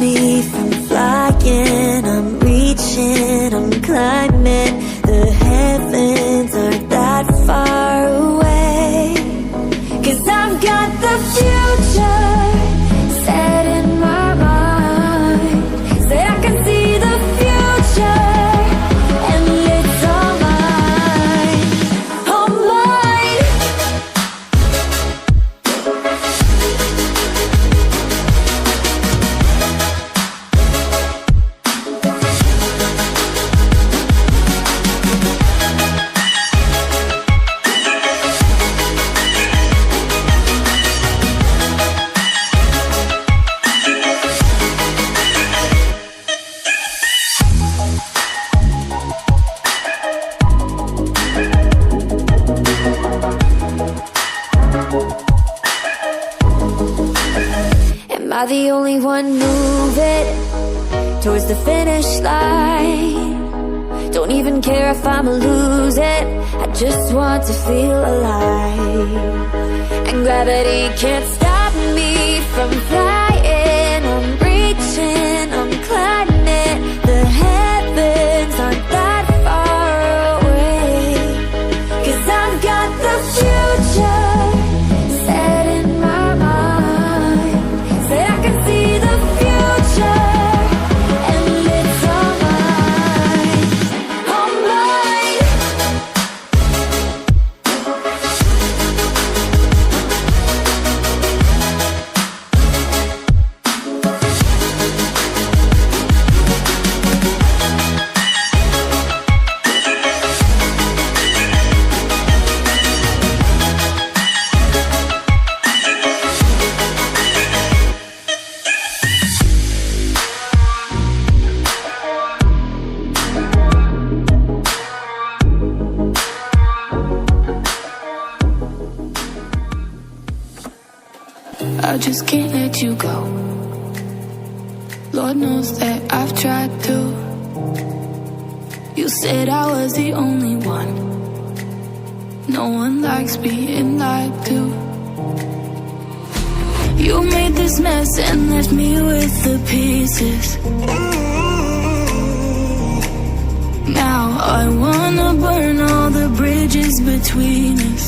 me from flying. I'm reaching, I'm climbing. The heavens aren't that far away. 'Cause I've got the future set in my mind. Say I can see the future, and it's all mine, all mine. Am I the only one moving towards the finish line? Don't even care if I'ma lose it, I just want to feel alive. And gravity can't stop me from flying. I'm reaching, I'm climbing. The heavens aren't that far away. 'Cause I've got the future set in my mind. Say I can see the future, and it's all mine, all mine. I just can't let you go. Lord knows that I've tried to. You said I was the only one. No one likes being lied to. You made this mess and left me with the pieces. Now I wanna burn all the bridges between us.